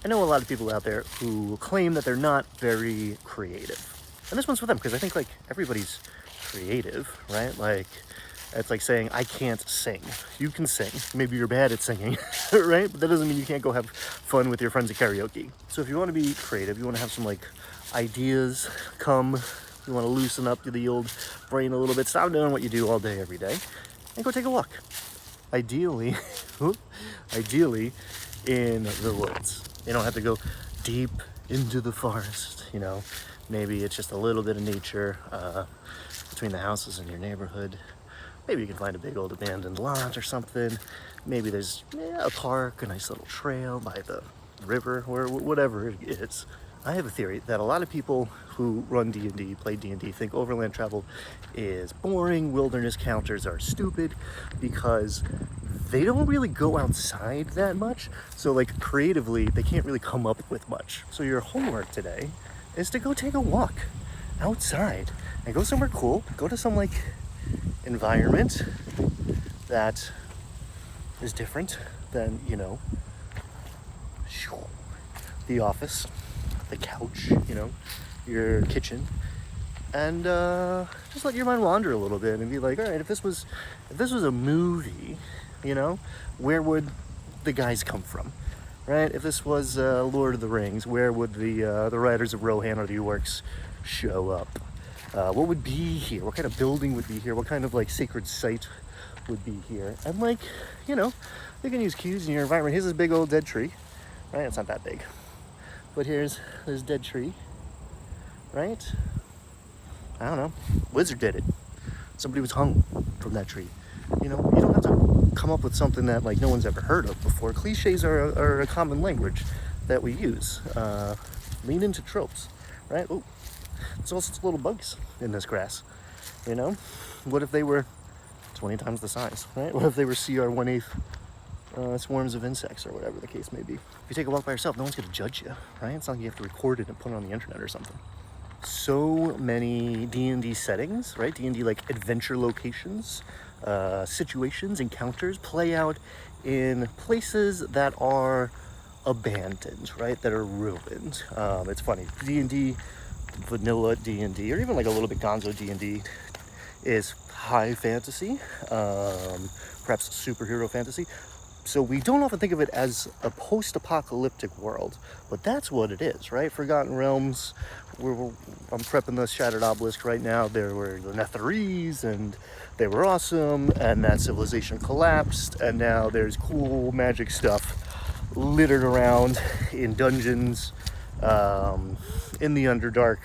I know a lot of people out there who claim that they're not very creative. And this one's for them, because I think like everybody's creative, right? Like, it's like saying, I can't sing. You can sing. Maybe you're bad at singing, right? But that doesn't mean you can't go have fun with your friends at karaoke. So if you want to be creative, you want to have some like ideas come, you want to loosen up the old brain a little bit, stop doing what you do all day, every day, and go take a walk. Ideally, ideally in the woods. You don't have to go deep into the forest, you know. Maybe it's just a little bit of nature between the houses in your neighborhood. Maybe you can find a big old abandoned lot or something. Maybe there's a park, a nice little trail by the river, or whatever it is. I have a theory that a lot of people who run D&D, play D&D, think overland travel is boring, wilderness counters are stupid, because they don't really go outside that much. So like creatively, they can't really come up with much. So your homework today is to go take a walk outside and go somewhere cool. Go to some like environment that is different than, you know, the office, the couch, you know, your kitchen, and just let your mind wander a little bit and be like, all right, if this was a movie, you know, where would the guys come from, right? If this was Lord of the Rings, where would the riders of Rohan or the orcs show up? What would be here? What kind of building would be here? What kind of like sacred site would be here? And like, you know, you can use cues in your environment. Here's this big old dead tree, right? It's not that big, but here's this dead tree, right? I don't know. Wizard did it. Somebody was hung from that tree. You know, you don't have to come up with something that like no one's ever heard of before. Cliches are a common language that we use. Lean into tropes, right? Oh, there's all sorts of little bugs in this grass, you know? What if they were 20 times the size, right? What if they were CR 1/8 swarms of insects, or whatever the case may be? If you take a walk by yourself, no one's gonna judge you, right? It's not like you have to record it and put it on the internet or something. So many D&D settings, right? D&D like adventure locations, situations, encounters play out in places that are abandoned, right? That are ruined. It's funny, D&D, vanilla D&D, or even like a little bit gonzo D&D, is high fantasy, perhaps superhero fantasy. So we don't often think of it as a post-apocalyptic world, but that's what it is, right? Forgotten Realms, I'm prepping the Shattered Obelisk right now. There were the Netherese, and they were awesome, and that civilization collapsed, and now there's cool magic stuff littered around in dungeons, in the Underdark,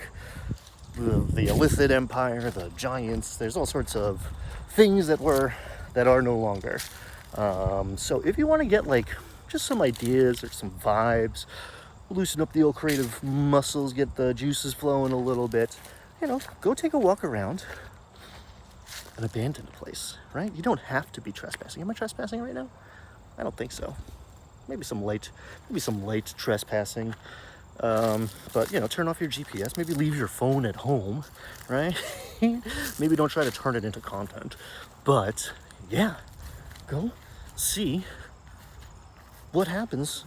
the Illithid Empire, the Giants. There's all sorts of things that are no longer. So if you want to get like just some ideas or some vibes, loosen up the old creative muscles, get the juices flowing a little bit, you know, go take a walk around an abandoned place, right? You don't have to be trespassing. Am I trespassing right now? I don't think so. Maybe some light trespassing. But, you know, turn off your GPS. Maybe leave your phone at home, right? Maybe don't try to turn it into content. But, yeah, go see what happens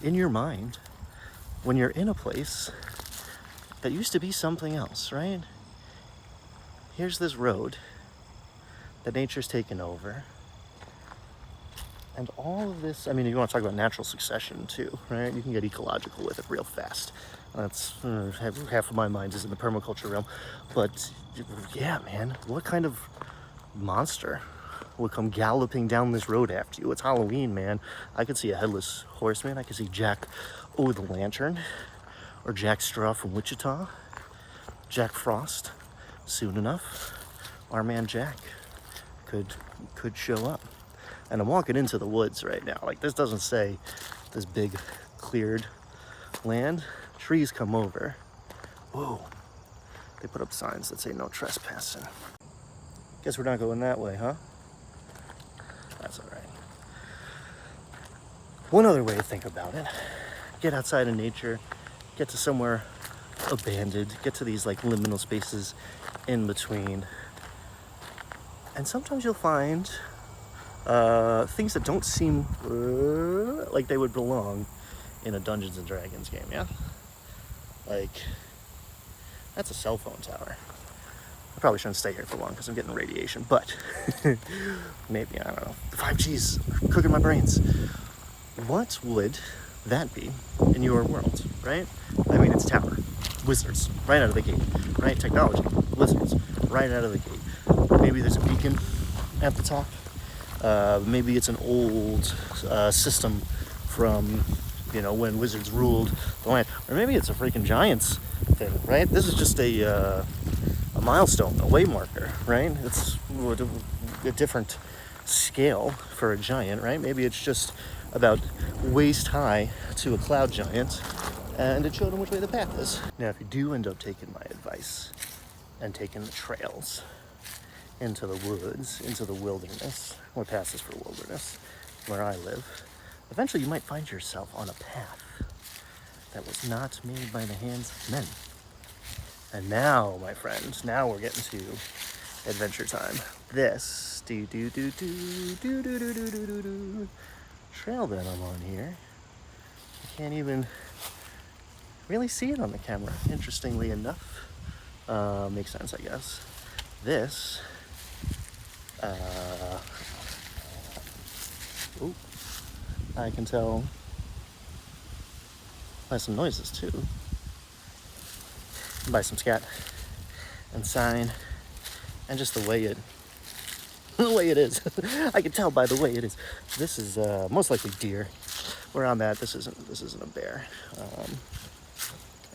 in your mind when you're in a place that used to be something else, right? Here's this road that nature's taken over. And all of this, I mean, you want to talk about natural succession too, right? You can get ecological with it real fast. That's half of my mind is in the permaculture realm. But yeah, man, what kind of monster would come galloping down this road after you? It's Halloween, man. I could see a headless horseman. I could see Jack the Lantern, or Jack Straw from Wichita, Jack Frost. Soon enough, our man Jack could show up. And I'm walking into the woods right now. Like, this doesn't say this big cleared land. Trees come over. Whoa. They put up signs that say no trespassing. Guess we're not going that way, huh? That's all right. One other way to think about it: get outside in nature, get to somewhere abandoned, get to these like liminal spaces in between. And sometimes you'll find things that don't seem like they would belong in a Dungeons and Dragons game, yeah? Like, that's a cell phone tower. I probably shouldn't stay here for long because I'm getting radiation, but maybe, I don't know. The 5G's cooking my brains. What would that be in your world, right? I mean, it's tower. Wizards, right out of the gate, right? Technology, wizards, right out of the gate. Maybe there's a beacon at the top. Maybe it's an old system from, when wizards ruled the land. Or maybe it's a freaking Giants thing, right? This is just a milestone, a way marker, right? It's a different scale for a giant, right? Maybe it's just about waist high to a cloud giant, and it showed them which way the path is. Now, if you do end up taking my advice and taking the trails into the woods, into the wilderness, what passes for wilderness, where I live, eventually you might find yourself on a path that was not made by the hands of men. And now, my friends, now we're getting to adventure time. This trail that I'm on here, you can't even really see it on the camera, interestingly enough. Makes sense, I guess. This, I can tell by some noises too. By some scat and sign and just the way it is. I can tell by the way it is. This is most likely deer. Where I'm at, this isn't a bear.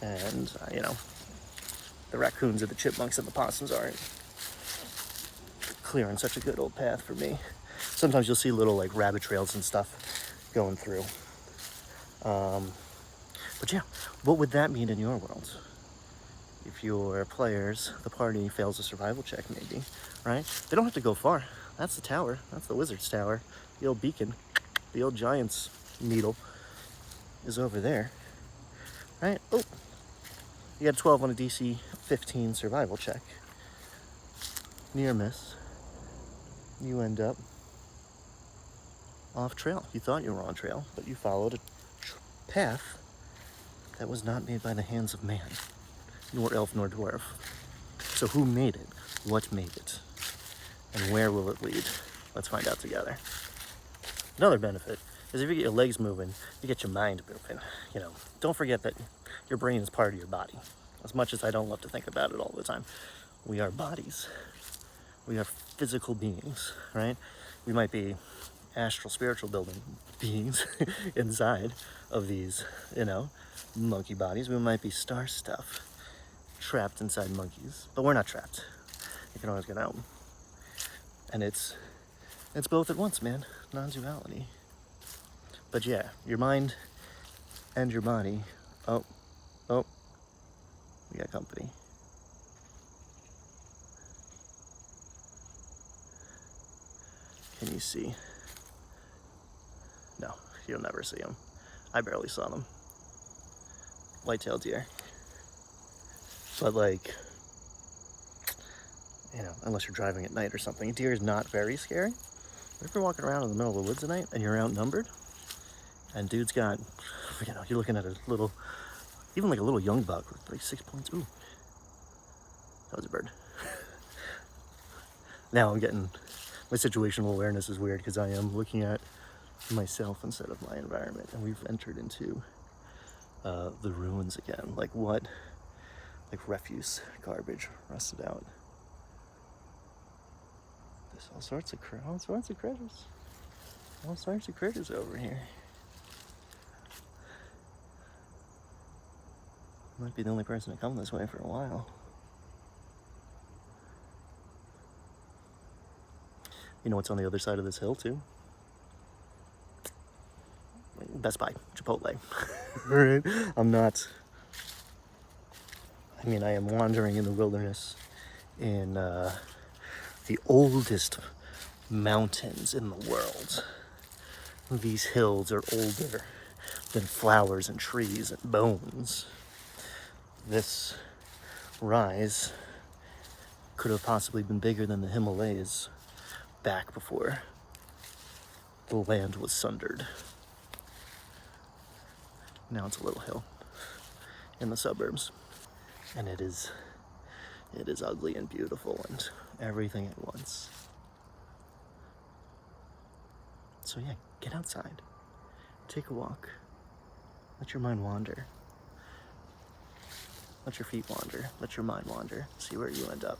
And the raccoons and the chipmunks and the possums aren't clearing such a good old path for me. Sometimes you'll see little like rabbit trails and stuff going through. But yeah, what would that mean in your world? If your players, the party, fails a survival check, maybe, right? They don't have to go far. That's the tower. That's the wizard's tower. The old beacon, the old giant's needle is over there, right? Oh, you got 12 on a DC 15 survival check. Near miss. You end up off trail. You thought you were on trail, but you followed a path that was not made by the hands of man. Nor elf, nor dwarf. So who made it? What made it? And where will it lead? Let's find out together. Another benefit is if you get your legs moving, you get your mind moving. Don't forget that your brain is part of your body. As much as I don't love to think about it all the time, we are bodies. We are physical beings, right? We might be astral, spiritual building beings inside of these, monkey bodies. We might be star stuff, trapped inside monkeys, but we're not trapped. You can always get out. And it's both at once, man. Non-duality. But yeah, your mind and your body. Oh, we got company. Can you see? No, you'll never see them. I barely saw them. White-tailed deer. But unless you're driving at night or something, a deer is not very scary. But if you're walking around in the middle of the woods at night and you're outnumbered, and dude's got, you're looking at a little, even like a little young buck with like 6 points. Ooh, that was a bird. Now I'm getting, my situational awareness is weird because I am looking at myself instead of my environment, and we've entered into the ruins again. Like refuse, garbage, rusted out. There's all sorts of critters over here. Might be the only person to come this way for a while. You know what's on the other side of this hill too? Best Buy, Chipotle. Right? I am wandering in the wilderness in the oldest mountains in the world. These hills are older than flowers and trees and bones. This rise could have possibly been bigger than the Himalayas back before the land was sundered. Now it's a little hill in the suburbs. And it is ugly and beautiful and everything at once. So yeah, get outside, take a walk, let your mind wander, let your feet wander, let your mind wander, see where you end up.